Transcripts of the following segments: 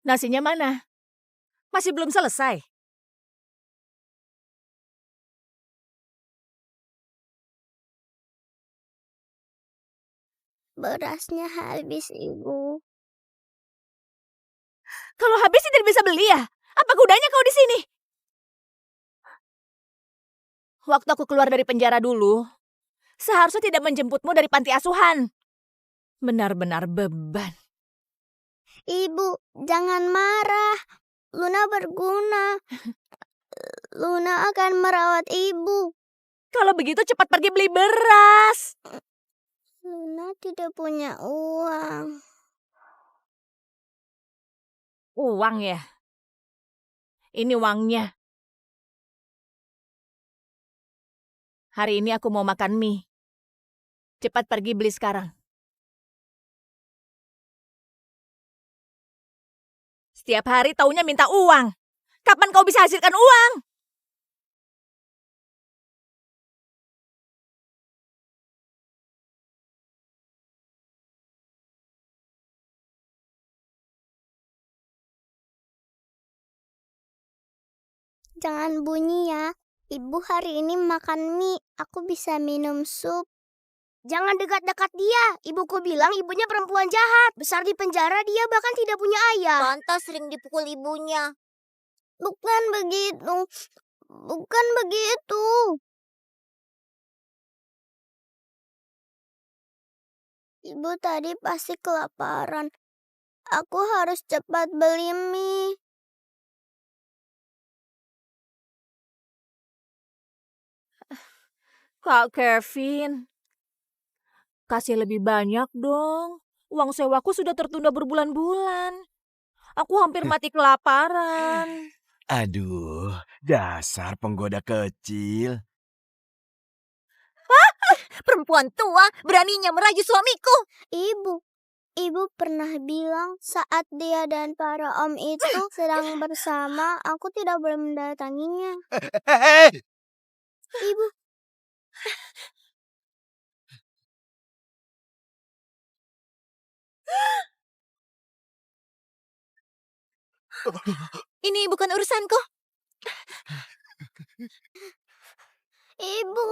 Nasinya mana? Masih belum selesai? Berasnya habis, Ibu. Kalau habis tidak bisa beli ya? Apa gunanya kau di sini? Waktu aku keluar dari penjara dulu, seharusnya tidak menjemputmu dari panti asuhan. Benar-benar beban. Ibu, jangan marah. Luna berguna. Luna akan merawat Ibu. Kalau begitu cepat pergi beli beras. Luna tidak punya uang. Uang ya? Ini uangnya. Hari ini aku mau makan mie. Cepat pergi beli sekarang. Setiap hari taunya minta uang. Kapan kau bisa hasilkan uang? Jangan bunyi ya. Ibu hari ini makan mie. Aku bisa minum sup. Jangan dekat-dekat dia. Ibuku bilang ibunya perempuan jahat. Besar di penjara, dia bahkan tidak punya ayah. Pantas sering dipukul ibunya. Bukan begitu. Bukan begitu. Ibu tadi pasti kelaparan. Aku harus cepat beli mie. Kak Kevin, kasih lebih banyak dong. Uang sewaku sudah tertunda berbulan-bulan. Aku hampir mati kelaparan. Aduh, dasar penggoda kecil. Perempuan tua beraninya merayu suamiku. Ibu pernah bilang saat dia dan para om itu sedang bersama, aku tidak boleh mendatanginya. Hei! Ibu, Ini bukan urusanku. ibu,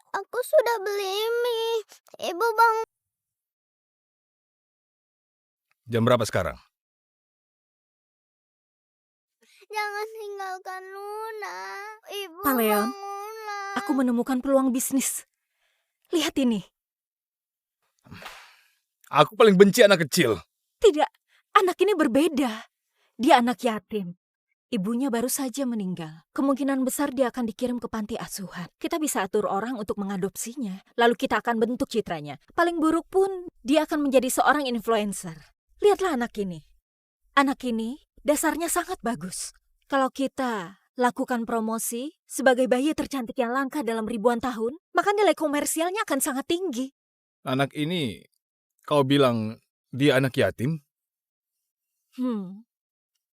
aku sudah beli mie. Ibu bangun. Jam berapa sekarang? Jangan tinggalkan Luna. Ibu Pak Leon, bangunlah. aku menemukan peluang bisnis. Lihat ini. Aku paling benci anak kecil. Tidak, anak ini berbeda. Dia anak yatim. Ibunya baru saja meninggal. Kemungkinan besar dia akan dikirim ke panti asuhan. Kita bisa atur orang untuk mengadopsinya. Lalu kita akan bentuk citranya. Paling buruk pun, dia akan menjadi seorang influencer. Lihatlah anak ini. Anak ini dasarnya sangat bagus. Kalau kita lakukan promosi sebagai bayi tercantik yang langka dalam ribuan tahun, maka nilai komersialnya akan sangat tinggi. Anak ini, kau bilang dia anak yatim?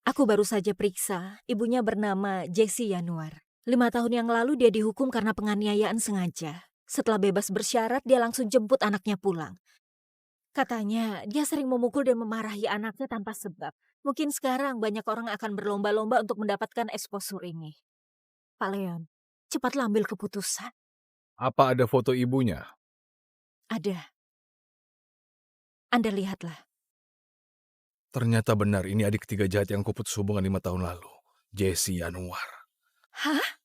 Aku baru saja periksa, ibunya bernama Jessie Yanuar. 5 tahun yang lalu dia dihukum karena penganiayaan sengaja. Setelah bebas bersyarat, dia langsung jemput anaknya pulang. Katanya, dia sering memukul dan memarahi anaknya tanpa sebab. Mungkin sekarang banyak orang akan berlomba-lomba untuk mendapatkan exposure ini. Pak Leon, cepatlah ambil keputusan. Apa ada foto ibunya? Ada. Anda lihatlah. Ternyata benar ini adik ketiga jahat yang kuputus hubungan 5 tahun lalu. Jessie Yanuar. Hah?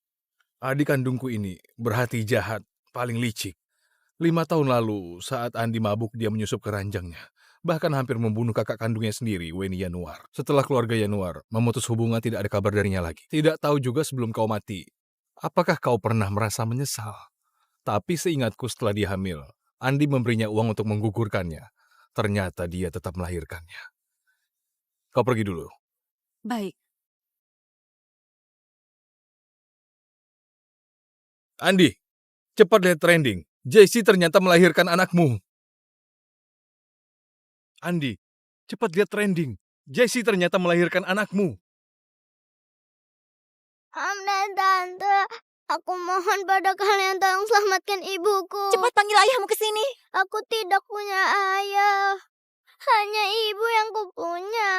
Adik kandungku ini berhati jahat, paling licik. 5 tahun lalu, saat Andi mabuk, dia menyusup ke ranjangnya. Bahkan hampir membunuh kakak kandungnya sendiri, Weni Yanuar. Setelah keluarga Yanuar memutus hubungan, tidak ada kabar darinya lagi. Tidak tahu juga sebelum kau mati, apakah kau pernah merasa menyesal? Tapi seingatku setelah dia hamil, Andi memberinya uang untuk menggugurkannya. Ternyata dia tetap melahirkannya. Kau pergi dulu. Baik. Andi, cepat lihat trending. Jessie ternyata melahirkan anakmu. Andi, cepat lihat trending. Jessie ternyata melahirkan anakmu. Om dan Tante, aku mohon pada kalian tolong selamatkan ibuku. Cepat panggil ayahmu ke sini. Aku tidak punya ayah. Hanya ibu yang kupunya.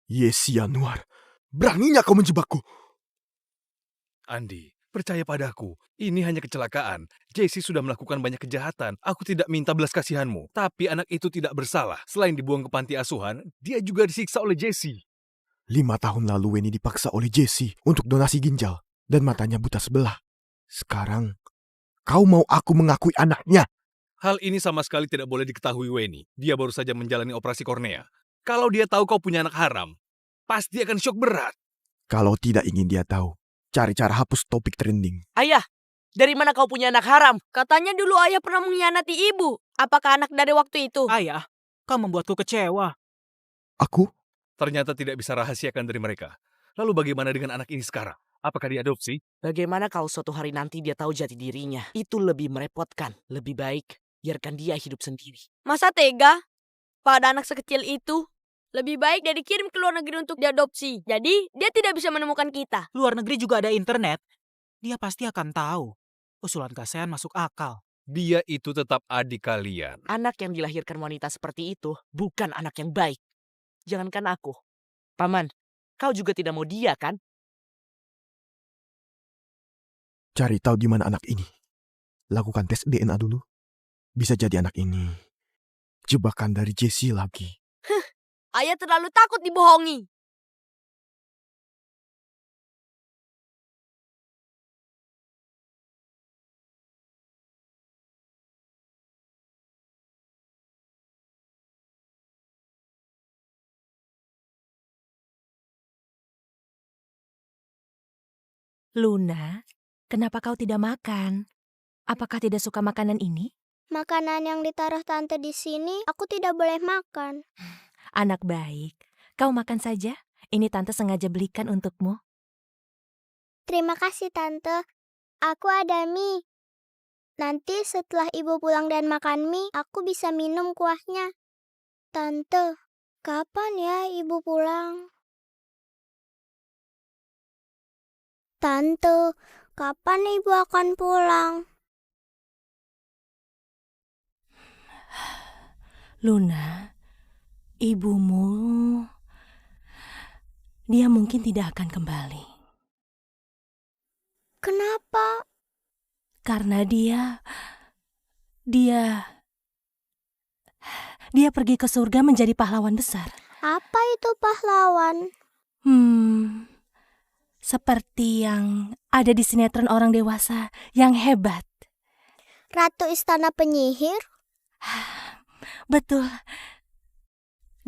Yesi Yanuar, beraninya kau menjebakku. Andi, percaya padaku. Ini hanya kecelakaan. Jesse sudah melakukan banyak kejahatan. Aku tidak minta belas kasihanmu. Tapi anak itu tidak bersalah. Selain dibuang ke panti asuhan, dia juga disiksa oleh Jesse. 5 tahun lalu Weni dipaksa oleh Jesse untuk donasi ginjal dan matanya buta sebelah. Sekarang, kau mau aku mengakui anaknya? Hal ini sama sekali tidak boleh diketahui Weni. Dia baru saja menjalani operasi kornea. Kalau dia tahu kau punya anak haram, pasti akan syok berat. Kalau tidak ingin dia tahu, cari cara hapus topik trending. Ayah, dari mana kau punya anak haram? Katanya dulu ayah pernah mengkhianati ibu. Apakah anak dari waktu itu? Ayah, kau membuatku kecewa. Aku? Ternyata tidak bisa rahasiakan dari mereka. Lalu bagaimana dengan anak ini sekarang? Apakah diadopsi? Bagaimana kalau suatu hari nanti dia tahu jati dirinya? Itu lebih merepotkan. Lebih baik, biarkan dia hidup sendiri. Masa tega? Pada anak sekecil itu? Lebih baik dia dikirim ke luar negeri untuk diadopsi. Jadi, dia tidak bisa menemukan kita. Luar negeri juga ada internet. Dia pasti akan tahu. Usulan Kasean masuk akal. Dia itu tetap adik kalian. Anak yang dilahirkan wanita seperti itu bukan anak yang baik. Jangankan aku. Paman, kau juga tidak mau dia kan? Cari tahu di mana anak ini. Lakukan tes DNA dulu. Bisa jadi anak ini jebakan dari Jesse lagi. Ayah terlalu takut dibohongi. Luna, kenapa kau tidak makan? Apakah tidak suka makanan ini? Makanan yang ditaruh tante di sini, aku tidak boleh makan. Anak baik, kau makan saja. Ini tante sengaja belikan untukmu. Terima kasih tante. Aku ada mie. Nanti setelah ibu pulang dan makan mie, aku bisa minum kuahnya. Tante, kapan ya ibu pulang? Tante, kapan ibu akan pulang? Luna, ibumu, dia mungkin tidak akan kembali. Kenapa? Karena dia pergi ke surga menjadi pahlawan besar. Apa itu pahlawan? Seperti yang ada di sinetron orang dewasa yang hebat. Ratu Istana Penyihir? Betul.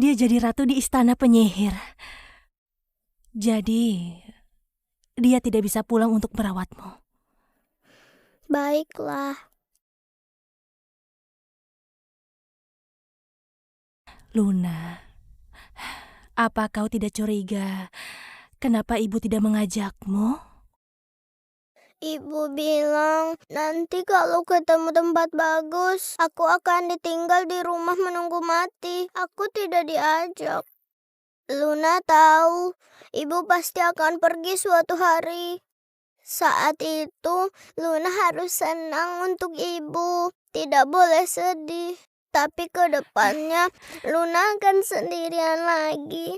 Dia jadi ratu di istana penyihir. Jadi, dia tidak bisa pulang untuk merawatmu. Baiklah. Luna, apa kau tidak curiga kenapa ibu tidak mengajakmu? Ibu bilang, nanti kalau ketemu tempat bagus, aku akan ditinggal di rumah menunggu mati. Aku tidak diajak. Luna tahu, ibu pasti akan pergi suatu hari. Saat itu, Luna harus senang untuk ibu. Tidak boleh sedih. Tapi ke depannya, Luna akan sendirian lagi.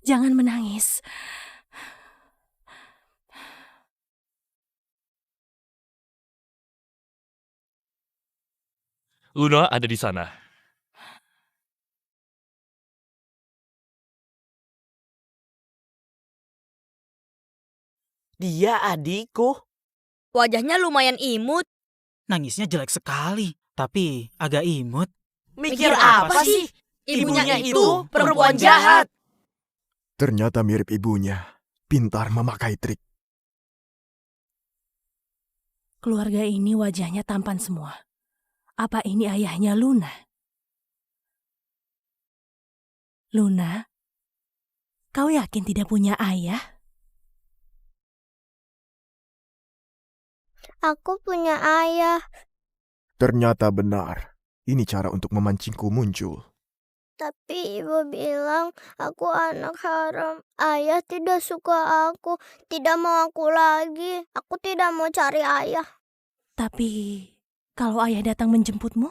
Jangan menangis. Luna ada di sana. Dia adikku. Wajahnya lumayan imut. Nangisnya jelek sekali, tapi agak imut. Mikir apa sih? Ibunya itu perempuan jahat. Ternyata mirip ibunya. Pintar memakai trik. Keluarga ini wajahnya tampan semua. Apa ini ayahnya Luna? Luna, kau yakin tidak punya ayah? Aku punya ayah. Ternyata benar. Ini cara untuk memancingku muncul. Tapi ibu bilang aku anak haram. Ayah tidak suka aku, tidak mau aku lagi. Aku tidak mau cari ayah. Tapi kalau ayah datang menjemputmu?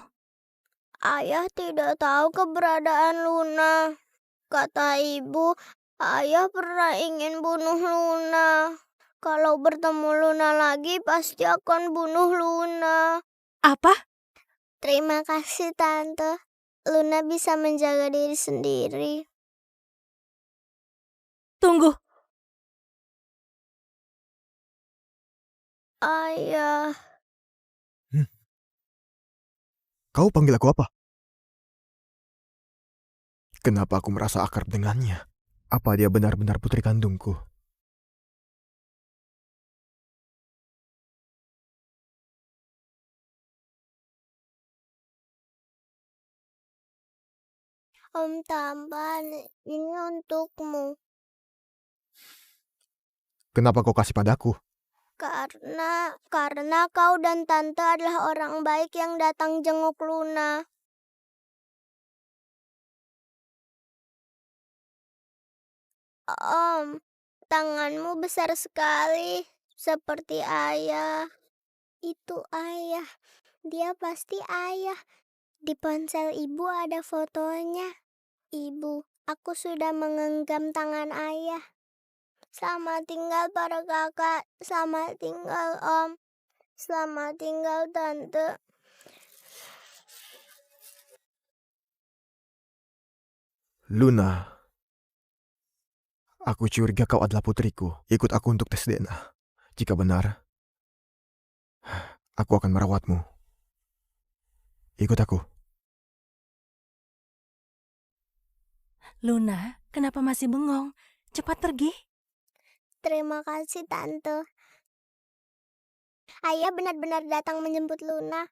Ayah tidak tahu keberadaan Luna. Kata ibu, ayah pernah ingin bunuh Luna. Kalau bertemu Luna lagi, pasti akan bunuh Luna. Apa? Terima kasih, Tante. Luna bisa menjaga diri sendiri. Tunggu. Ayah, Kau panggil aku apa? Kenapa aku merasa akrab dengannya? Apa dia benar-benar putri kandungku? Om Tampan, ini untukmu. Kenapa kau kasih padaku? Karena kau dan Tante adalah orang baik yang datang jenguk Luna. Om, tanganmu besar sekali, seperti ayah. Itu ayah, dia pasti ayah. Di ponsel ibu ada fotonya. Ibu, aku sudah menggenggam tangan ayah. Selamat tinggal para kakak, selamat tinggal om, selamat tinggal tante. Luna, aku curiga kau adalah putriku. Ikut aku untuk tes DNA. Jika benar, aku akan merawatmu. Ikut aku. Luna, kenapa masih bengong? Cepat pergi. Terima kasih tante. Ayah benar-benar datang menjemput Luna.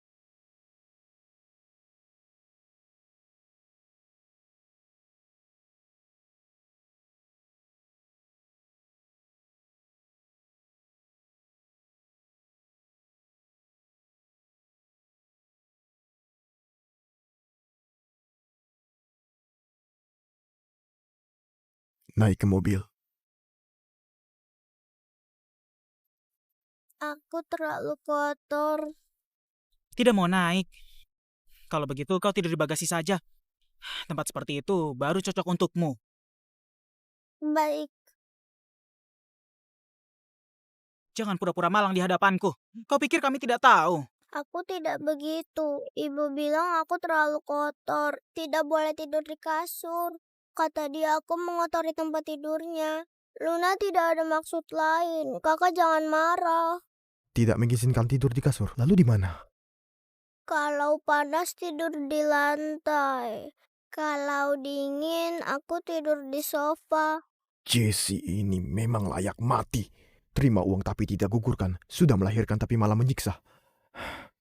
Naik ke mobil. Aku terlalu kotor. Tidak mau naik. Kalau begitu kau tidur di bagasi saja. Tempat seperti itu baru cocok untukmu. Baik, Jangan pura-pura malang di hadapanku. Kau pikir kami tidak tahu? aku tidak begitu. Ibu bilang aku terlalu kotor. Tidak boleh tidur di kasur. Kata dia aku mengotori tempat tidurnya. Luna tidak ada maksud lain. Kakak jangan marah. Tidak mengizinkan tidur di kasur. Lalu di mana? Kalau panas tidur di lantai. Kalau dingin aku tidur di sofa. Jessie ini memang layak mati. Terima uang tapi tidak gugurkan. Sudah melahirkan tapi malah menyiksa.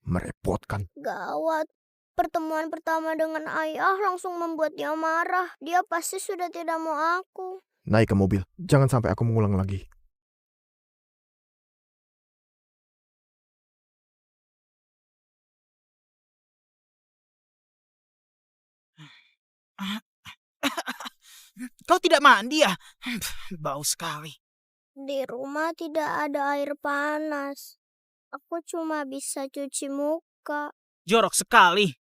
Merepotkan. Gawat. Pertemuan pertama dengan ayah langsung membuat dia marah. Dia pasti sudah tidak mau aku. Naik ke mobil. Jangan sampai aku mengulang lagi. Kau tidak mandi ya? Bau sekali. Di rumah tidak ada air panas. Aku cuma bisa cuci muka. Jorok sekali.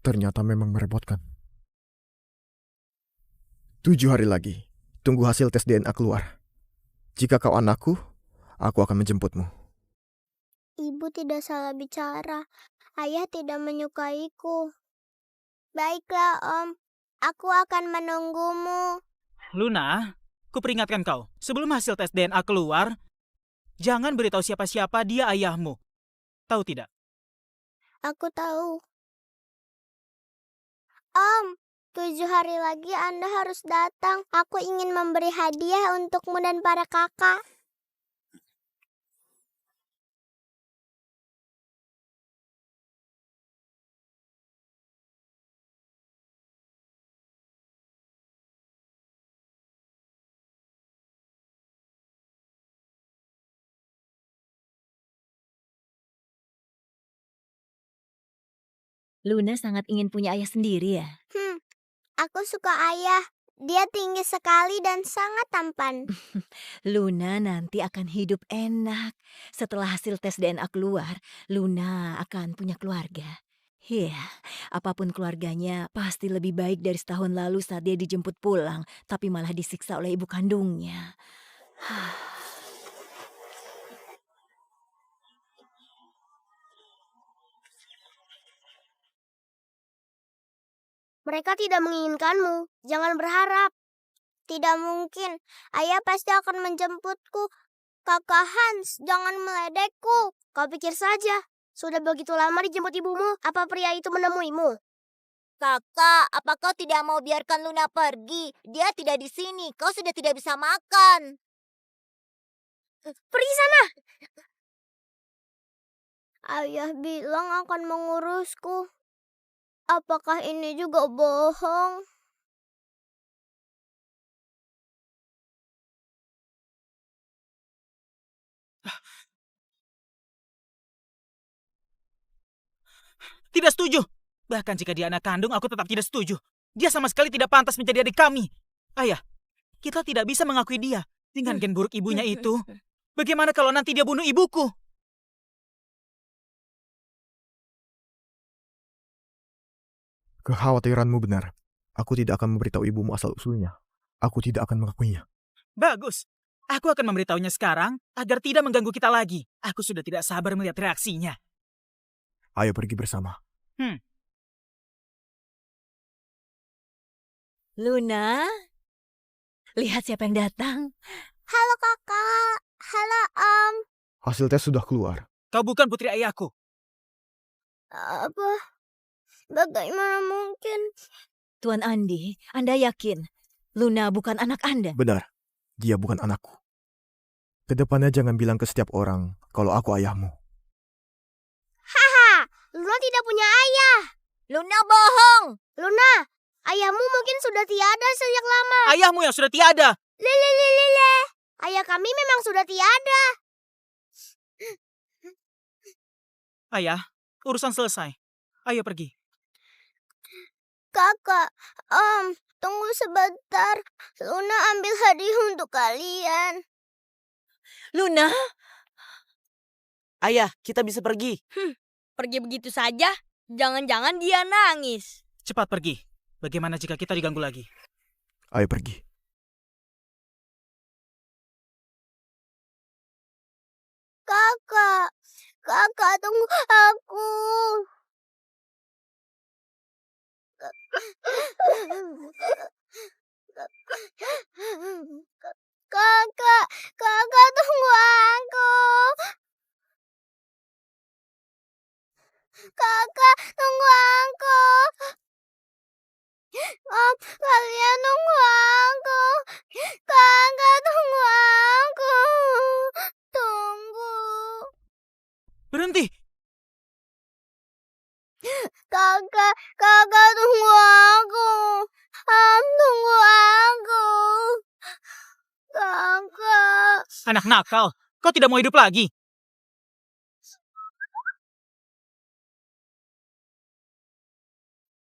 Ternyata memang merepotkan. 7 hari lagi. Tunggu hasil tes DNA keluar. Jika kau anakku, aku akan menjemputmu. Ibu tidak salah bicara. Ayah tidak menyukaiku. Baiklah, Om. Aku akan menunggumu. Luna, kuperingatkan kau. Sebelum hasil tes DNA keluar, jangan beritahu siapa-siapa dia ayahmu. Tahu tidak? Aku tahu. Om, 7 hari lagi Anda harus datang. Aku ingin memberi hadiah untukmu dan para kakak. Luna sangat ingin punya ayah sendiri ya? Aku suka ayah. Dia tinggi sekali dan sangat tampan. Luna nanti akan hidup enak. Setelah hasil tes DNA keluar, Luna akan punya keluarga. Iya, apapun keluarganya pasti lebih baik dari setahun lalu saat dia dijemput pulang, tapi malah disiksa oleh ibu kandungnya. Mereka tidak menginginkanmu. Jangan berharap. Tidak mungkin. Ayah pasti akan menjemputku. Kakak Hans, jangan meledekku. Kau pikir saja. Sudah begitu lama dijemput ibumu. Apa pria itu menemuimu? Kakak, apa kau tidak mau biarkan Luna pergi? Dia tidak di sini. Kau sudah tidak bisa makan. Pergi sana. Ayah bilang akan mengurusku. Apakah ini juga bohong? Tidak setuju. Bahkan jika dia anak kandung, aku tetap tidak setuju. Dia sama sekali tidak pantas menjadi adik kami. Ayah, kita tidak bisa mengakui dia dengan gen buruk ibunya itu. Bagaimana kalau nanti dia bunuh ibuku? Kekhawatiranmu benar. Aku tidak akan memberitahu ibumu asal-usulnya. Aku tidak akan mengakuinya. Bagus. Aku akan memberitahunya sekarang agar tidak mengganggu kita lagi. Aku sudah tidak sabar melihat reaksinya. Ayo pergi bersama. Luna, lihat siapa yang datang. Halo kakak. Halo om. Hasil tes sudah keluar. Kau bukan putri ayahku. Apa? Bagaimana mungkin? Tuan Andi, Anda yakin Luna bukan anak Anda? Benar, dia bukan anakku. Kedepannya jangan bilang ke setiap orang kalau aku ayahmu. Haha, Luna tidak punya ayah. Luna bohong. Luna, ayahmu mungkin sudah tiada sejak lama. Ayahmu yang sudah tiada. Lele. Ayah kami memang sudah tiada. Ayah, urusan selesai. Ayo pergi. Kakak, tunggu sebentar. Luna ambil hadiah untuk kalian. Luna? Ayah, kita bisa pergi. Pergi begitu saja? Jangan-jangan dia nangis. Cepat pergi. Bagaimana jika kita diganggu lagi? Ayo pergi. Kakak tunggu aku. Kakak tunggu aku. Kakak tunggu aku. Kalian tunggu aku. Kakak tunggu aku. Tunggu. Berhenti. Kakak tunggu aku. Tunggu aku. Kakak. Anak nakal. Kau tidak mau hidup lagi.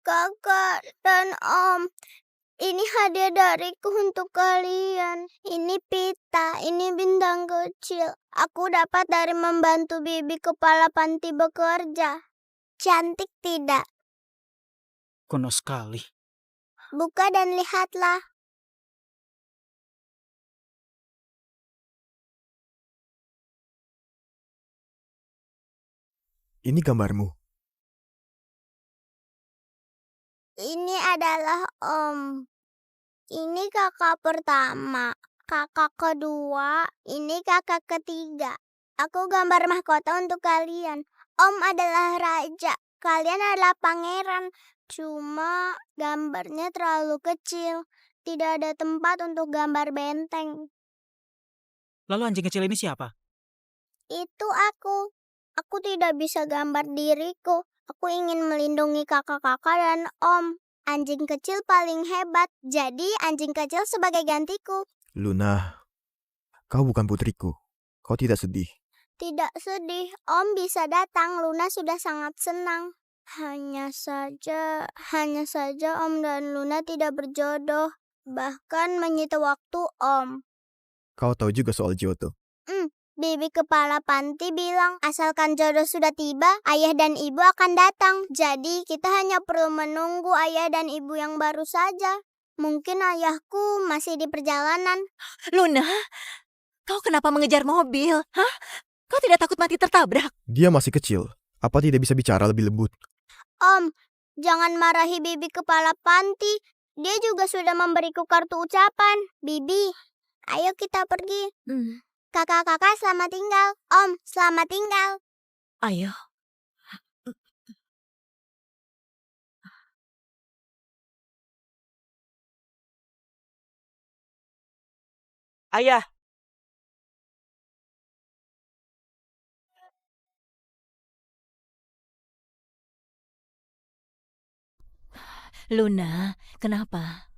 Kakak dan Om, ini hadiah dariku untuk kalian. Ini pita, ini bintang kecil. Aku dapat dari membantu bibi kepala panti bekerja. Cantik tidak? Kuno sekali. Buka dan lihatlah. Ini gambarmu. Ini adalah Om. Ini kakak pertama. Kakak kedua. Ini kakak ketiga. Aku gambar mahkota untuk kalian. Om adalah raja. Kalian adalah pangeran. Cuma gambarnya terlalu kecil. Tidak ada tempat untuk gambar benteng. Lalu anjing kecil ini siapa? Itu aku. Aku tidak bisa gambar diriku. Aku ingin melindungi kakak-kakak dan Om. Anjing kecil paling hebat. Jadi anjing kecil sebagai gantiku. Luna, kau bukan putriku. Kau tidak sedih. Tidak sedih. Om bisa datang. Luna sudah sangat senang. Hanya saja Om dan Luna tidak berjodoh. Bahkan menyita waktu Om. Kau tahu juga soal Giotto. Bibi kepala panti bilang asalkan jodoh sudah tiba, ayah dan ibu akan datang. Jadi kita hanya perlu menunggu ayah dan ibu yang baru saja. Mungkin ayahku masih di perjalanan. Luna, kau kenapa mengejar mobil? Hah? Kau tidak takut mati tertabrak? Dia masih kecil. Apa tidak bisa bicara lebih lembut? Om, jangan marahi Bibi kepala panti. Dia juga sudah memberiku kartu ucapan. Bibi, ayo kita pergi. Kakak-kakak selamat tinggal. Om, selamat tinggal. Ayo. Ayah, Luna, kenapa?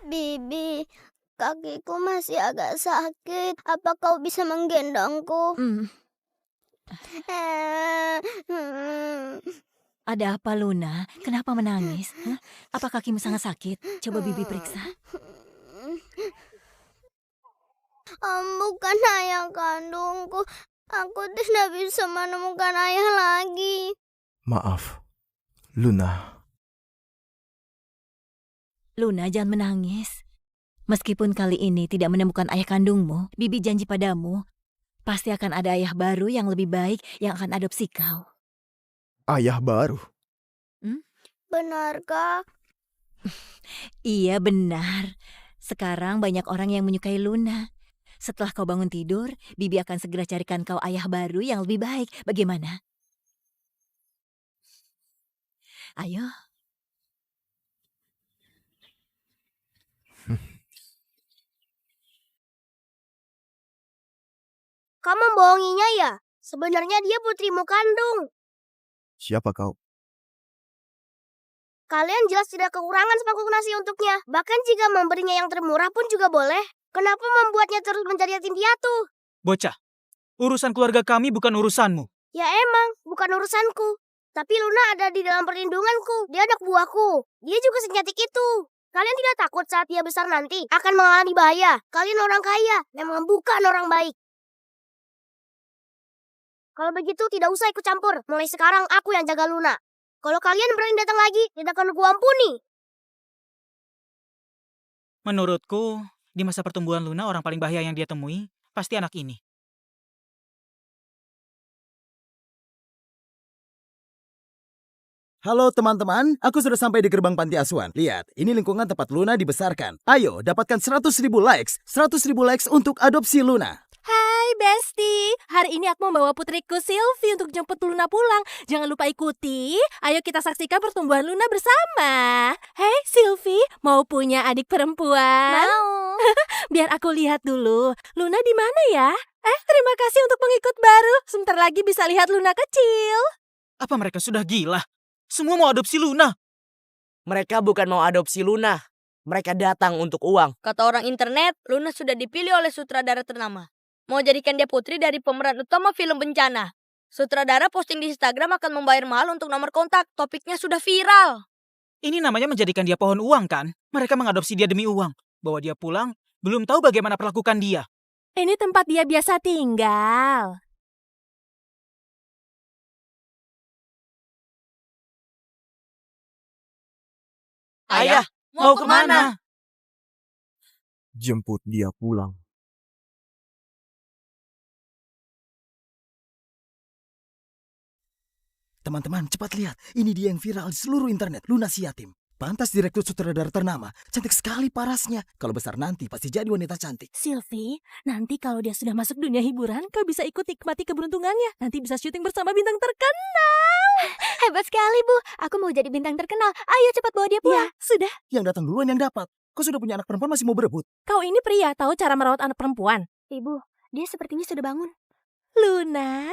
Bibi, kakiku masih agak sakit. Apa kau bisa menggendongku? Ada apa, Luna? Kenapa menangis? Hah? Apa kakimu sangat sakit? Coba Bibi periksa. Bukan ayah kandungku. Aku tidak bisa menemukan ayah lagi. Maaf, Luna. Luna, jangan menangis. Meskipun kali ini tidak menemukan ayah kandungmu, Bibi janji padamu, pasti akan ada ayah baru yang lebih baik yang akan adopsi kau. Ayah baru. Benarkah? Iya, benar. Sekarang banyak orang yang menyukai Luna. Setelah kau bangun tidur, Bibi akan segera carikan kau ayah baru yang lebih baik. Bagaimana? Ayo. Kamu membohonginya ya? Sebenarnya dia putrimu kandung. Siapa kau? Kalian jelas tidak kekurangan mangkuk nasi untuknya. Bahkan jika memberinya yang termurah pun juga boleh. Kenapa membuatnya terus menjadi yatim piatu? Bocah, urusan keluarga kami bukan urusanmu. Ya emang, bukan urusanku. Tapi Luna ada di dalam perlindunganku. Dia anak buahku. Dia juga senyatik itu. Kalian tidak takut saat dia besar nanti akan mengalami bahaya? Kalian orang kaya, memang bukan orang baik. Kalau begitu tidak usah ikut campur. Mulai sekarang aku yang jaga Luna. Kalau kalian berani datang lagi, tidak akan kuampuni. Menurutku, di masa pertumbuhan Luna orang paling bahaya yang dia temui pasti anak ini. Halo teman-teman, aku sudah sampai di gerbang panti asuhan. Lihat, ini lingkungan tempat Luna dibesarkan. Ayo, dapatkan 100.000 likes. 100.000 likes untuk adopsi Luna. Hai Besti, hari ini aku membawa putriku Sylvie untuk jemput Luna pulang. Jangan lupa ikuti, ayo kita saksikan pertumbuhan Luna bersama. Hei Sylvie, mau punya adik perempuan? Mau. Biar aku lihat dulu, Luna di mana ya? Terima kasih untuk pengikut baru. Sebentar lagi bisa lihat Luna kecil. Apa mereka sudah gila? Semua mau adopsi Luna. mereka bukan mau adopsi Luna. Mereka datang untuk uang. Kata orang internet, Luna sudah dipilih oleh sutradara ternama. Mau jadikan dia putri dari pemeran utama film bencana. Sutradara posting di Instagram akan membayar mahal untuk nomor kontak. Topiknya sudah viral. Ini namanya menjadikan dia pohon uang kan? Mereka mengadopsi dia demi uang. Bawa dia pulang, belum tahu bagaimana perlakukan dia. Ini tempat dia biasa tinggal. Ayah, mau kemana? Jemput dia pulang. Teman-teman, cepat lihat. Ini dia yang viral di seluruh internet. Luna si yatim. Pantas direkrut sutradara ternama. Cantik sekali parasnya. Kalau besar nanti pasti jadi wanita cantik. Sylvie, nanti kalau dia sudah masuk dunia hiburan, kau bisa ikut nikmati keberuntungannya. Nanti bisa syuting bersama bintang terkenal. Hebat sekali, Bu. Aku mau jadi bintang terkenal. Ayo cepat bawa dia pulang. Ya, sudah. Yang datang duluan yang dapat. Kau sudah punya anak perempuan masih mau berebut? Kau ini pria, tahu cara merawat anak perempuan? Ibu, dia sepertinya sudah bangun. Luna?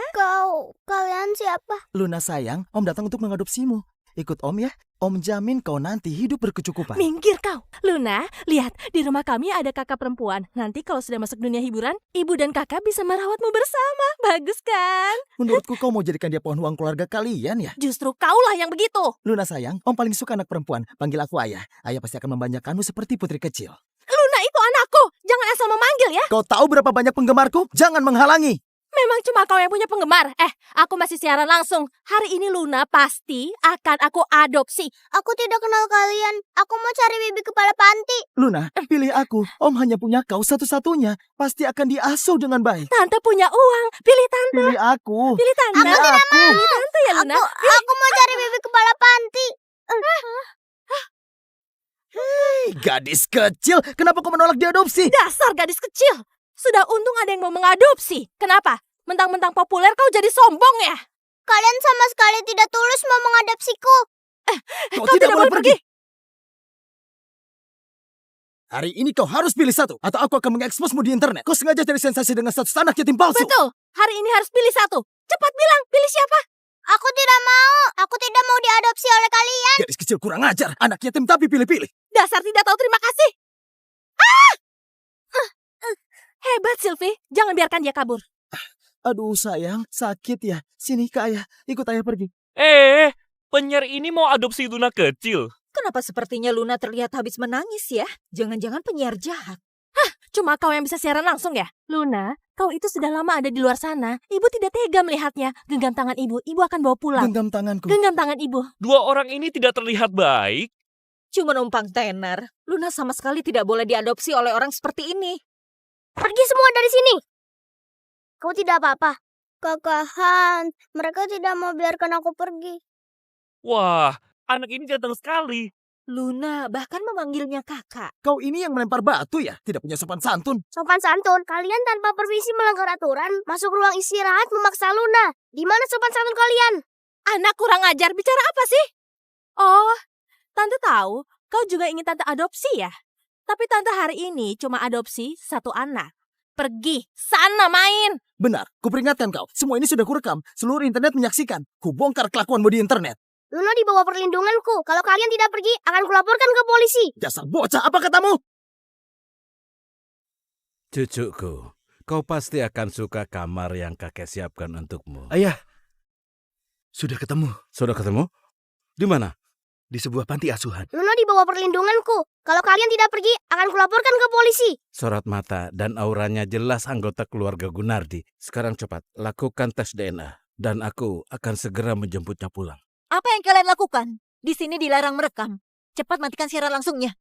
Kalian siapa? Luna sayang, Om datang untuk mengadopsimu. Ikut Om ya. Om jamin kau nanti hidup berkecukupan. Minggir kau. Luna, lihat, di rumah kami ada kakak perempuan. Nanti kalau sudah masuk dunia hiburan, ibu dan kakak bisa merawatmu bersama. Bagus kan? Menurutku kau mau jadikan dia pohon uang keluarga kalian ya? Justru kaulah yang begitu. Luna sayang, Om paling suka anak perempuan. Panggil aku ayah. Ayah pasti akan membanjakanmu seperti putri kecil. Luna itu anakku. Jangan asal memanggil ya. Kau tahu berapa banyak penggemarku? Jangan menghalangi. Memang cuma kau yang punya penggemar? Aku masih siaran langsung. Hari ini Luna pasti akan aku adopsi. Aku tidak kenal kalian. Aku mau cari bibi kepala panti. Luna, pilih aku. Om hanya punya kau satu-satunya. Pasti akan diasuh dengan baik. Tante punya uang. Pilih tante. Pilih aku. Pilih tante. Pilih aku. Pilih tante ya Luna. Aku mau cari bibi kepala panti. Hei, gadis kecil. Kenapa kau menolak diadopsi? Dasar gadis kecil. Sudah untung ada yang mau mengadopsi. Kenapa? Mentang-mentang populer kau jadi sombong ya? Kalian sama sekali tidak tulus mau mengadopsiku. Kau Kau tidak boleh pergi. Hari ini kau harus pilih satu. Atau aku akan mengeksposmu di internet. Kau sengaja cari sensasi dengan status anak yatim palsu. Betul. Hari ini harus pilih satu. Cepat bilang, pilih siapa? Aku tidak mau. Aku tidak mau diadopsi oleh kalian. Gadis kecil kurang ajar. Anak yatim tapi pilih-pilih. Dasar tidak tahu terima kasih. Hebat Sylvie. Jangan biarkan dia kabur. Aduh sayang, sakit ya. Sini ke ayah. Ikut ayah pergi. Penyiar ini mau adopsi Luna kecil. Kenapa sepertinya Luna terlihat habis menangis ya? Jangan-jangan penyiar jahat. Cuma kau yang bisa siaran langsung ya? Luna, kau itu sudah lama ada di luar sana. Ibu tidak tega melihatnya. Genggam tangan ibu akan bawa pulang. Genggam tanganku. Genggam tangan ibu. Dua orang ini tidak terlihat baik. Cuma numpang tenar. Luna sama sekali tidak boleh diadopsi oleh orang seperti ini. Pergi semua dari sini. Kau tidak apa-apa. Kakak Hans, mereka tidak mau biarkan aku pergi. Wah, anak ini jantan sekali. Luna bahkan memanggilnya kakak. Kau ini yang melempar batu ya? Tidak punya sopan santun. Sopan santun, kalian tanpa permisi melanggar aturan, masuk ruang istirahat memaksa Luna. Di mana sopan santun kalian? Anak kurang ajar, bicara apa sih? Oh, tante tahu, kau juga ingin tante adopsi ya? Tapi tante hari ini cuma adopsi satu anak. Pergi, sana main. Benar, kuperingatkan kau. Semua ini sudah kurekam. Seluruh internet menyaksikan. Kubongkar kelakuanmu di internet. Luna di bawah perlindunganku. Kalau kalian tidak pergi, akan kulaporkan ke polisi. Dasar bocah, apa katamu? Cucuku, kau pasti akan suka kamar yang kakek siapkan untukmu. Ayah, sudah ketemu. Sudah ketemu? Di mana? Di sebuah panti asuhan. Luna di bawah perlindunganku. Kalau kalian tidak pergi, akan kulaporkan ke polisi. Sorot mata dan auranya jelas anggota keluarga Gunardi. Sekarang cepat, lakukan tes DNA. Dan aku akan segera menjemputnya pulang. Apa yang kalian lakukan? Di sini dilarang merekam. Cepat matikan siaran langsungnya.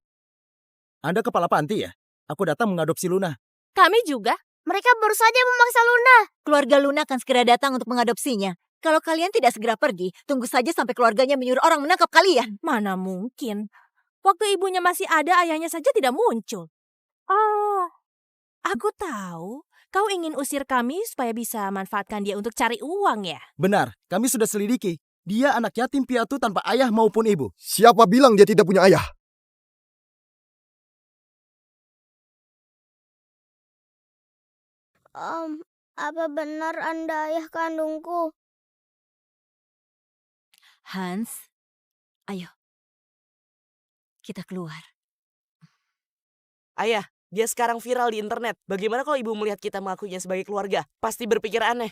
Anda kepala panti ya? Aku datang mengadopsi Luna. Kami juga. Mereka baru saja memaksa Luna. Keluarga Luna akan segera datang untuk mengadopsinya. Kalau kalian tidak segera pergi, tunggu saja sampai keluarganya menyuruh orang menangkap kalian. Mana mungkin. Waktu ibunya masih ada, ayahnya saja tidak muncul. Oh, aku tahu. Kau ingin usir kami supaya bisa manfaatkan dia untuk cari uang ya? Benar, kami sudah selidiki. Dia anak yatim piatu tanpa ayah maupun ibu. Siapa bilang dia tidak punya ayah? Apa benar Anda ayah kandungku? Hans, ayo. Kita keluar. Ayah, dia sekarang viral di internet. Bagaimana kalau ibu melihat kita mengakuinya sebagai keluarga? Pasti berpikir aneh.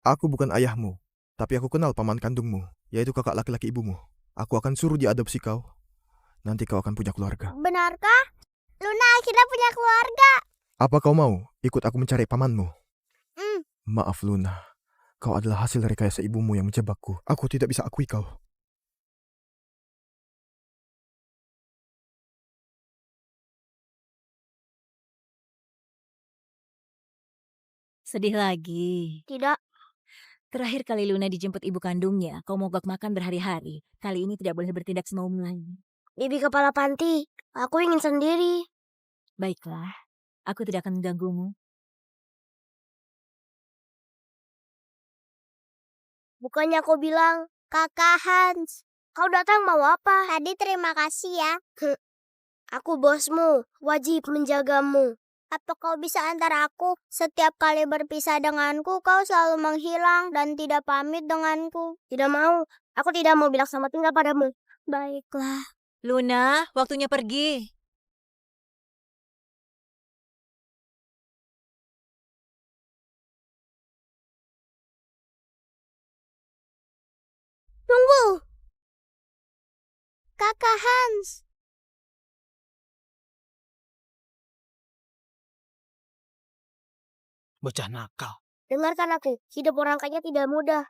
Aku bukan ayahmu, tapi aku kenal paman kandungmu, yaitu kakak laki-laki ibumu. Aku akan suruh diadopsi kau. Nanti kau akan punya keluarga. Benarkah? Luna akhirnya punya keluarga. Apa kau mau ikut aku mencari pamanmu? Maaf Luna, kau adalah hasil rekayasa ibumu yang menjebakku. Aku tidak bisa akui kau. Sedih lagi. Tidak. Terakhir kali Luna dijemput ibu kandungnya, kau mogok makan berhari-hari. Kali ini tidak boleh bertindak semaumu lagi. Bibi kepala panti, aku ingin sendiri. Baiklah, aku tidak akan mengganggumu. Bukannya aku bilang, Kakak Hans, kau datang mau apa? Tadi terima kasih ya. Aku bosmu, wajib menjagamu. Apa kau bisa antar aku? Setiap kali berpisah denganku, kau selalu menghilang dan tidak pamit denganku. Tidak mau, aku tidak mau bilang selamat tinggal padamu. Baiklah. Luna, waktunya pergi. Tunggu. Kakak Hans. Bocah nakal. Dengarkan aku, hidup orang kaya tidak mudah.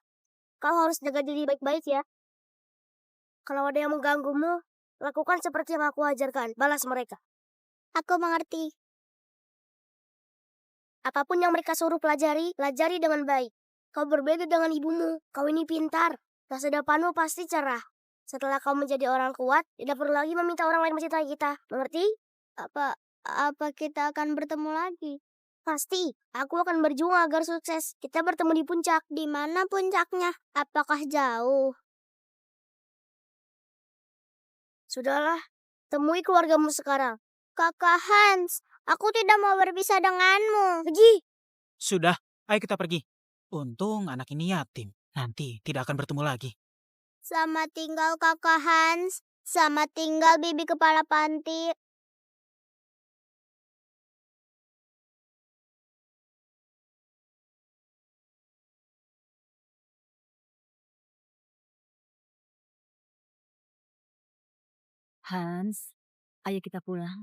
Kau harus jaga diri baik-baik ya. Kalau ada yang mengganggumu, lakukan seperti yang aku ajarkan. Balas mereka. Aku mengerti. Apapun yang mereka suruh pelajari, pelajari dengan baik. Kau berbeda dengan ibumu. Kau ini pintar. Masa depanmu pasti cerah. Setelah kau menjadi orang kuat, tidak perlu lagi meminta orang lain mencintai kita. Mengerti? Apa kita akan bertemu lagi? Pasti. Aku akan berjuang agar sukses. Kita bertemu di puncak. Di mana puncaknya? Apakah jauh? Sudahlah, temui keluargamu sekarang. Kakak Hans, aku tidak mau berpisah denganmu. Pergi. Sudah, ayo kita pergi. Untung anak ini yatim. Nanti tidak akan bertemu lagi. Selamat tinggal Kakak Hans. Selamat tinggal Bibi Kepala Panti. Hans, ayo kita pulang.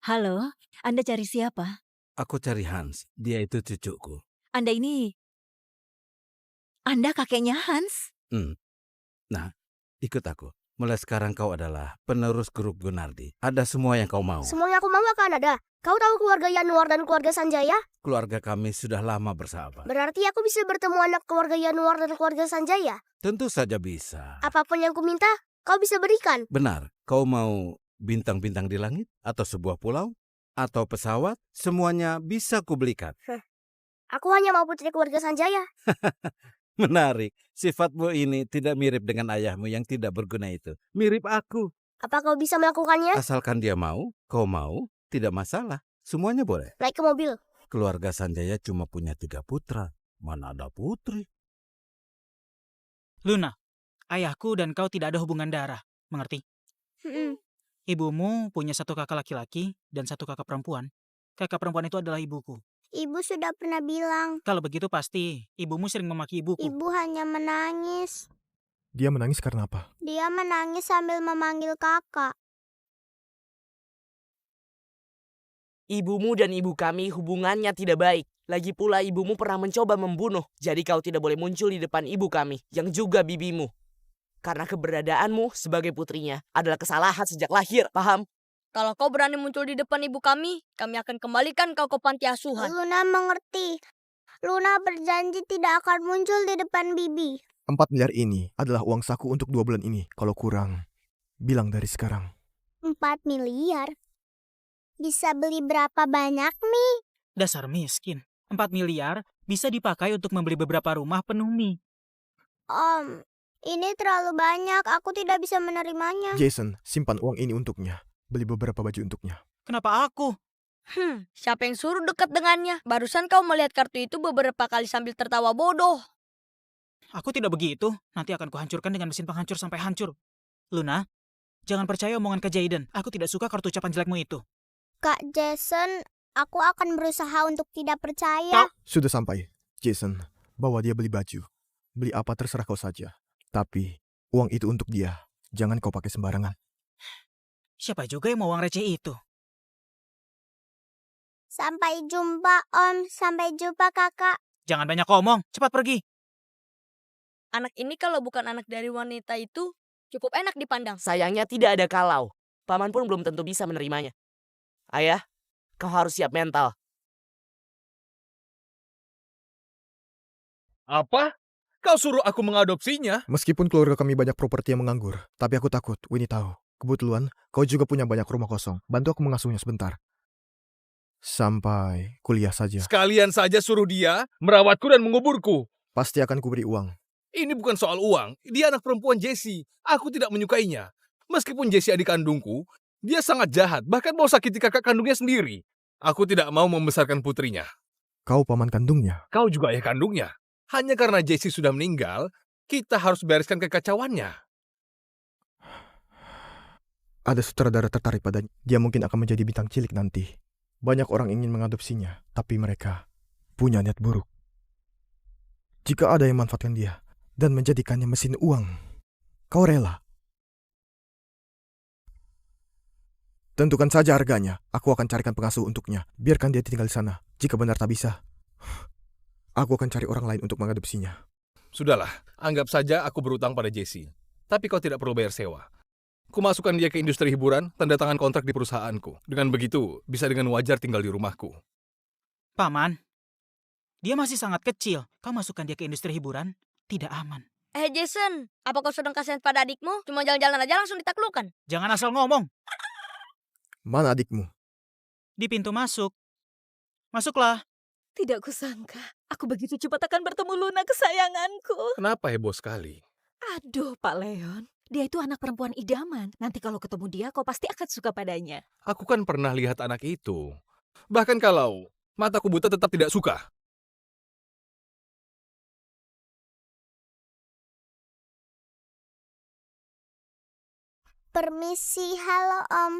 Halo, Anda cari siapa? Aku cari Hans. Dia itu cucuku. Anda kakeknya Hans? Nah, ikut aku. Mulai sekarang kau adalah penerus grup Gunardi. Ada semua yang kau mau. Semua yang aku mau akan ada. Kau tahu keluarga Yanuar dan keluarga Sanjaya? Keluarga kami sudah lama bersahabat. Berarti aku bisa bertemu anak keluarga Yanuar dan keluarga Sanjaya? Tentu saja bisa. Apapun yang ku minta, kau bisa berikan. Benar. Kau mau bintang-bintang di langit? Atau sebuah pulau? Atau pesawat? Semuanya bisa kubelikan. Aku hanya mau putri keluarga Sanjaya. Menarik. Sifatmu ini tidak mirip dengan ayahmu yang tidak berguna itu. Mirip aku. Apa kau bisa melakukannya? Asalkan dia mau, kau mau, tidak masalah. Semuanya boleh. Naik ke mobil. Keluarga Sanjaya cuma punya 3 putra. Mana ada putri? Luna, ayahku dan kau tidak ada hubungan darah. Mengerti? Ibumu punya 1 kakak laki-laki dan 1 kakak perempuan. Kakak perempuan itu adalah ibuku. Ibu sudah pernah bilang. Kalau begitu pasti ibumu sering memaki ibuku. Ibu hanya menangis. Dia menangis karena apa? Dia menangis sambil memanggil kakak. Ibumu dan ibu kami hubungannya tidak baik. Lagi pula ibumu pernah mencoba membunuh. Jadi kau tidak boleh muncul di depan ibu kami, yang juga bibimu. Karena keberadaanmu sebagai putrinya adalah kesalahan sejak lahir, paham? Kalau kau berani muncul di depan ibu kami akan kembalikan kau ke panti asuhan. Luna mengerti. Luna berjanji tidak akan muncul di depan Bibi. 4 miliar ini adalah uang saku untuk 2 bulan ini. Kalau kurang, bilang dari sekarang. 4 miliar? Bisa beli berapa banyak mie? Dasar miskin. 4 miliar bisa dipakai untuk membeli beberapa rumah penuh mie. Ini terlalu banyak. Aku tidak bisa menerimanya. Jason, simpan uang ini untuknya. Beli beberapa baju untuknya. Kenapa aku? Siapa yang suruh dekat dengannya? Barusan kau melihat kartu itu beberapa kali sambil tertawa bodoh. Aku tidak begitu. Nanti akan kuhancurkan dengan mesin penghancur sampai hancur. Luna, jangan percaya omongan Kak Jayden. Aku tidak suka kartu ucapan jelekmu itu. Kak Jason, aku akan berusaha untuk tidak percaya. Sudah sampai. Jason, bawa dia beli baju. Beli apa terserah kau saja. Tapi, uang itu untuk dia. Jangan kau pakai sembarangan. Siapa juga yang mau uang receh itu? Sampai jumpa, Om. Sampai jumpa, Kakak. Jangan banyak ngomong. Cepat pergi. Anak ini kalau bukan anak dari wanita itu, cukup enak dipandang. Sayangnya tidak ada kalau. Paman pun belum tentu bisa menerimanya. Ayah, kau harus siap mental. Apa? Kau suruh aku mengadopsinya? Meskipun keluarga kami banyak properti yang menganggur, tapi aku takut Winnie tahu. Kebetulan, kau juga punya banyak rumah kosong. Bantu aku mengasuhnya sebentar. Sampai kuliah saja. Sekalian saja suruh dia merawatku dan menguburku. Pasti akan kuberi uang. Ini bukan soal uang. Dia anak perempuan Jessie. Aku tidak menyukainya. Meskipun Jessie adik kandungku, dia sangat jahat. Bahkan mau sakiti kakak kandungnya sendiri. Aku tidak mau membesarkan putrinya. Kau paman kandungnya. Kau juga ayah kandungnya. Hanya karena Jessie sudah meninggal, kita harus bereskan kekacauannya. Ada sutradara tertarik padanya. Dia mungkin akan menjadi bintang cilik nanti. Banyak orang ingin mengadopsinya, tapi mereka punya niat buruk. Jika ada yang manfaatkan dia dan menjadikannya mesin uang, kau rela? Tentukan saja harganya. Aku akan carikan pengasuh untuknya. Biarkan dia tinggal di sana. Jika benar tak bisa, aku akan cari orang lain untuk mengadopsinya. Sudahlah, anggap saja aku berutang pada Jesse. Tapi kau tidak perlu bayar sewa. Kumasukkan dia ke industri hiburan, tanda tangan kontrak di perusahaanku. Dengan begitu, bisa dengan wajar tinggal di rumahku. Paman, dia masih sangat kecil. Kau masukkan dia ke industri hiburan, tidak aman. Jason, apa kau sedang kasihan pada adikmu? Cuma jalan-jalan aja langsung ditaklukkan. Jangan asal ngomong. Mana adikmu? Di pintu masuk. Masuklah. Tidak kusangka, aku begitu cepat akan bertemu Luna kesayanganku. Kenapa heboh sekali? Aduh, Pak Leon. Dia itu anak perempuan idaman. Nanti kalau ketemu dia, kau pasti akan suka padanya. Aku kan pernah lihat anak itu. Bahkan kalau mataku buta tetap tidak suka. Permisi, halo Om.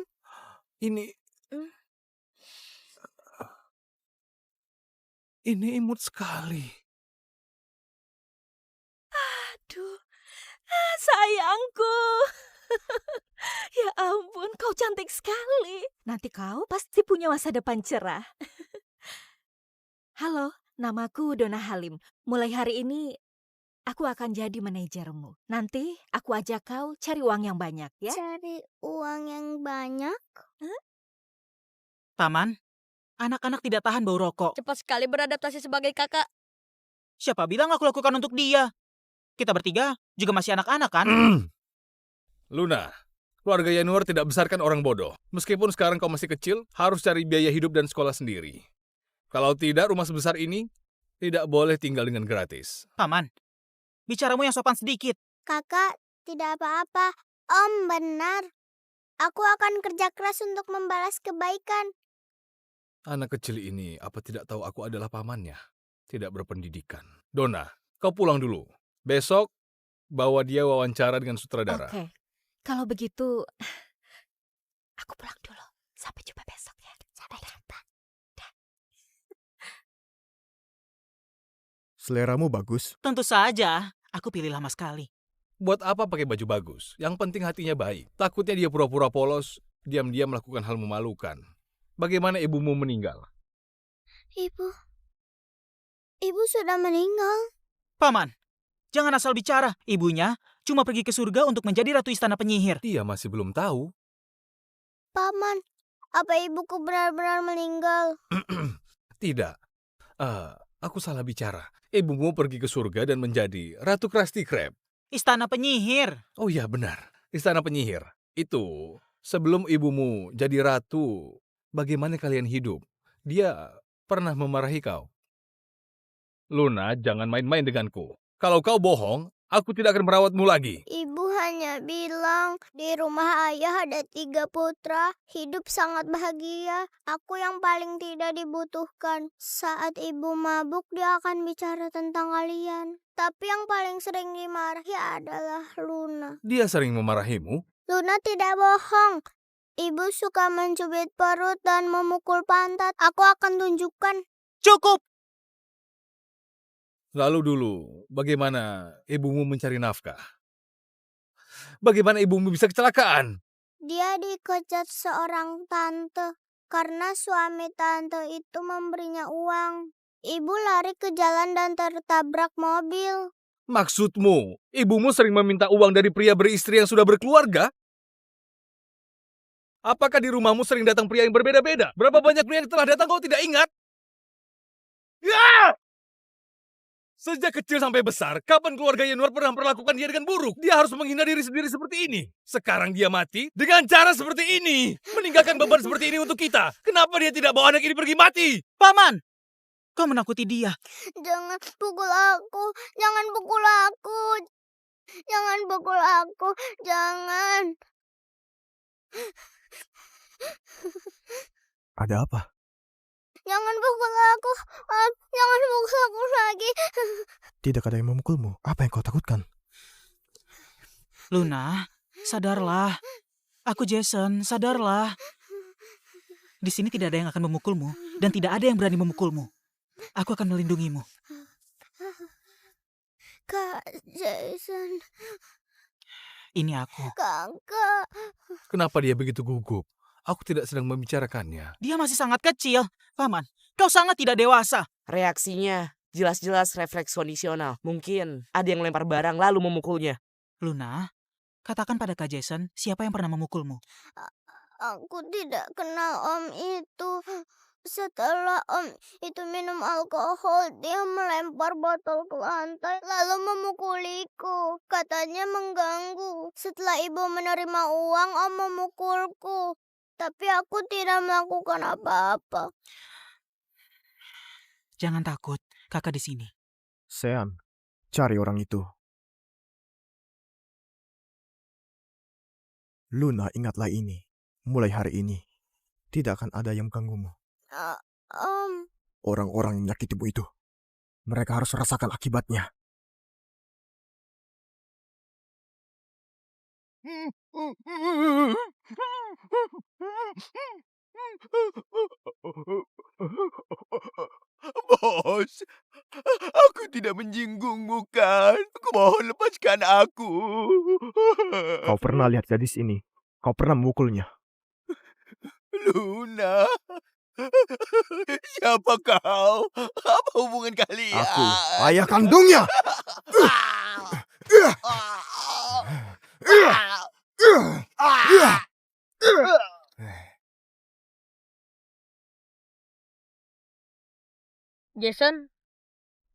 Ini imut sekali. Aduh, sayangku. Ya ampun, kau cantik sekali. Nanti kau pasti punya masa depan cerah. Halo, namaku Dona Halim. Mulai hari ini, aku akan jadi manajermu. Nanti aku ajak kau cari uang yang banyak, ya? Cari uang yang banyak? Paman, anak-anak tidak tahan bau rokok. Cepat sekali beradaptasi sebagai kakak. Siapa bilang aku lakukan untuk dia? Kita bertiga juga masih anak-anak kan? Luna, keluarga Yanuar tidak besarkan orang bodoh. Meskipun sekarang kau masih kecil, harus cari biaya hidup dan sekolah sendiri. Kalau tidak, rumah sebesar ini tidak boleh tinggal dengan gratis. Paman, bicaramu yang sopan sedikit. Kakak, tidak apa-apa. Om, benar. Aku akan kerja keras untuk membalas kebaikan. Anak kecil ini apa tidak tahu aku adalah pamannya? Tidak berpendidikan. Dona, kau pulang dulu. Besok, bawa dia wawancara dengan sutradara. Oke, kalau begitu, aku pulang dulu. Sampai jumpa besok ya. Sampai jumpa. Seleramu bagus. Tentu saja, aku pilih lama sekali. Buat apa pakai baju bagus? Yang penting hatinya baik. Takutnya dia pura-pura polos, diam-diam melakukan hal memalukan. Bagaimana ibumu meninggal? Ibu sudah meninggal. Paman, jangan asal bicara. Ibunya cuma pergi ke surga untuk menjadi ratu istana penyihir. Dia masih belum tahu. Paman, apa ibuku benar-benar meninggal? Tidak. Aku salah bicara. Ibumu pergi ke surga dan menjadi Ratu Krusty Krab. Istana penyihir. Oh iya benar, istana penyihir. Itu sebelum ibumu jadi ratu, bagaimana kalian hidup? Dia pernah memarahi kau. Luna, jangan main-main denganku. Kalau kau bohong, aku tidak akan merawatmu lagi. Ibu hanya bilang di rumah ayah ada 3 putra. Hidup sangat bahagia. Aku yang paling tidak dibutuhkan. Saat ibu mabuk, dia akan bicara tentang kalian. Tapi yang paling sering dimarahi adalah Luna. Dia sering memarahimu? Luna tidak bohong. Ibu suka mencubit perut dan memukul pantat. Aku akan tunjukkan. Cukup! Lalu dulu, bagaimana ibumu mencari nafkah? Bagaimana ibumu bisa kecelakaan? Dia dikejar seorang tante karena suami tante itu memberinya uang. Ibu lari ke jalan dan tertabrak mobil. Maksudmu, ibumu sering meminta uang dari pria beristri yang sudah berkeluarga? Apakah di rumahmu sering datang pria yang berbeda-beda? Berapa banyak pria yang telah datang kau tidak ingat? Ya! Sejak kecil sampai besar, kapan keluarga Yanuar pernah memperlakukan dia dengan buruk? Dia harus menghina diri sendiri seperti ini. Sekarang dia mati dengan cara seperti ini. Meninggalkan beban seperti ini untuk kita. Kenapa dia tidak bawa anak ini pergi mati? Paman, kau menakuti dia. Jangan pukul aku. Jangan pukul aku. Jangan pukul aku. Jangan. Ada apa? Jangan pukul aku. Jangan pukul aku lagi. Tidak ada yang memukulmu. Apa yang kau takutkan? Luna, sadarlah. Aku Jason, sadarlah. Di sini tidak ada yang akan memukulmu dan tidak ada yang berani memukulmu. Aku akan melindungimu. Kak Jason. Ini aku. Kakak. Kenapa dia begitu gugup? Aku tidak sedang membicarakannya. Dia masih sangat kecil. Paman, kau sangat tidak dewasa. Reaksinya jelas-jelas refleks kondisional. Mungkin ada yang lempar barang lalu memukulnya. Luna, katakan pada Kak Jason siapa yang pernah memukulmu. Aku tidak kenal om itu. Setelah om itu minum alkohol, dia melempar botol ke lantai lalu memukuliku. Katanya mengganggu. Setelah ibu menerima uang, om memukulku. Tapi aku tidak melakukan apa-apa. Jangan takut, kakak di sini. Sean, cari orang itu. Luna, ingatlah ini. Mulai hari ini, tidak akan ada yang mengganggumu. Om, Orang-orang yang menyakitimu itu, mereka harus rasakan akibatnya. Bos, aku tidak menjinggungmu kan? Aku mohon lepaskan aku. Kau pernah lihat gadis ini? Kau pernah memukulnya? Luna, siapa kau? Apa hubungan kalian? Aku, ayah kandungnya. Jason,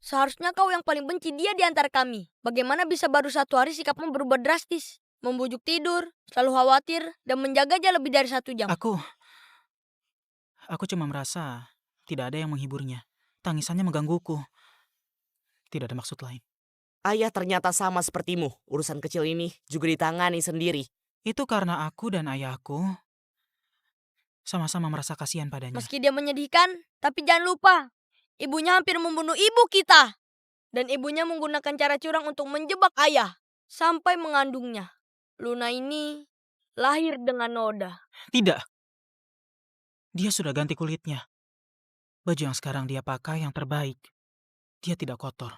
seharusnya kau yang paling benci dia di antara kami. Bagaimana bisa baru 1 hari sikapmu berubah drastis? Membujuk tidur, selalu khawatir, dan menjaganya lebih dari 1 jam. Aku cuma merasa tidak ada yang menghiburnya. Tangisannya menggangguku. Tidak ada maksud lain. Ayah ternyata sama sepertimu. Urusan kecil ini juga ditangani sendiri. Itu karena aku dan ayahku sama-sama merasa kasihan padanya. Meski dia menyedihkan, tapi jangan lupa, ibunya hampir membunuh ibu kita. Dan ibunya menggunakan cara curang untuk menjebak ayah sampai mengandungnya. Luna ini lahir dengan noda. Tidak. Dia sudah ganti kulitnya. Baju yang sekarang dia pakai yang terbaik. Dia tidak kotor.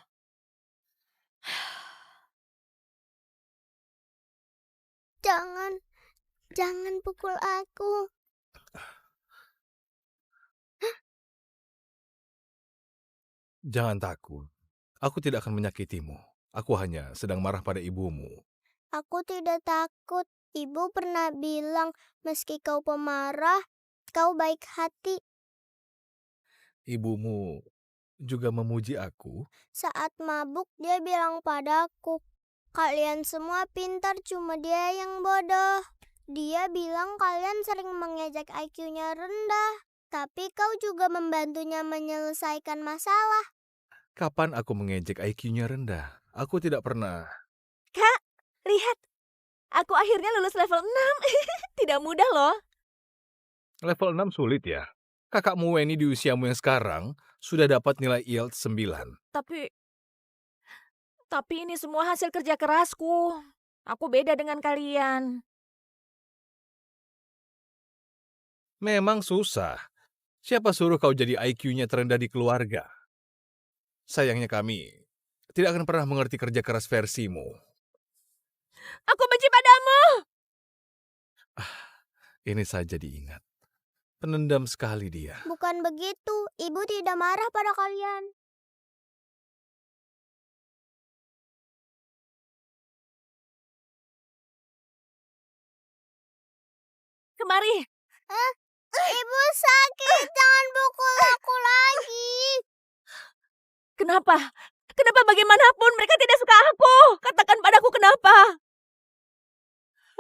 Jangan pukul aku. Jangan takut. Aku tidak akan menyakitimu. Aku hanya sedang marah pada ibumu. Aku tidak takut. Ibu pernah bilang, meski kau pemarah, kau baik hati. Ibumu juga memuji aku. Saat mabuk, dia bilang padaku, kalian semua pintar, cuma dia yang bodoh. Dia bilang kalian sering mengejek IQ-nya rendah, tapi kau juga membantunya menyelesaikan masalah. Kapan aku mengejek IQ-nya rendah? Aku tidak pernah. Kak, lihat. Aku akhirnya lulus level 6. Tidak mudah loh. Level 6 sulit ya? Kakakmu Weni di usiamu yang sekarang sudah dapat nilai IELTS 9. Tapi ini semua hasil kerja kerasku. Aku beda dengan kalian. Memang susah. Siapa suruh kau jadi IQ-nya terendah di keluarga? Sayangnya kami tidak akan pernah mengerti kerja keras versimu. Aku benci padamu. Ini saja diingat. Penendam sekali dia. Bukan begitu, ibu tidak marah pada kalian. Kemari. Ibu sakit, jangan pukul aku lagi. Kenapa? Kenapa bagaimanapun mereka tidak suka aku? Katakan padaku kenapa?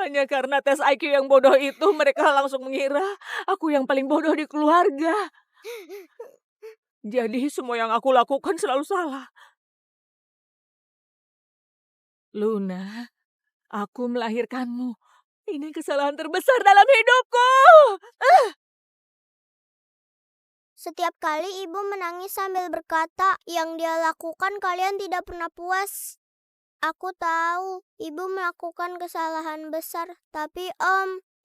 Hanya karena tes IQ yang bodoh itu mereka langsung mengira aku yang paling bodoh di keluarga. Jadi semua yang aku lakukan selalu salah. Luna, aku melahirkanmu. Ini kesalahan terbesar dalam hidupku. Setiap kali ibu menangis sambil berkata, yang dia lakukan kalian tidak pernah puas. Aku tahu ibu melakukan kesalahan besar, tapi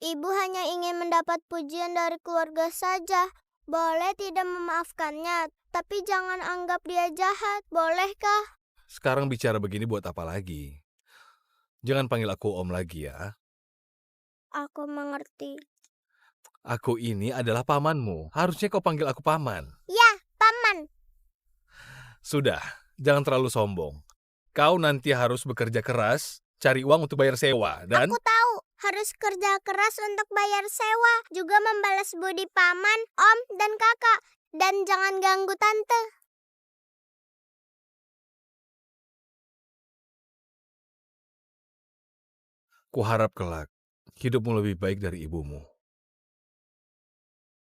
ibu hanya ingin mendapat pujian dari keluarga saja. Boleh tidak memaafkannya, tapi jangan anggap dia jahat, bolehkah? Sekarang bicara begini buat apa lagi? Jangan panggil aku Om lagi ya. Aku mengerti. Aku ini adalah pamanmu. Harusnya kau panggil aku paman. Ya, paman. Sudah, jangan terlalu sombong. Kau nanti harus bekerja keras, cari uang untuk bayar sewa, dan... Aku tahu, harus kerja keras untuk bayar sewa, juga membalas budi paman, om, dan kakak. Dan jangan ganggu tante. Kuharap kelak hidupmu lebih baik dari ibumu.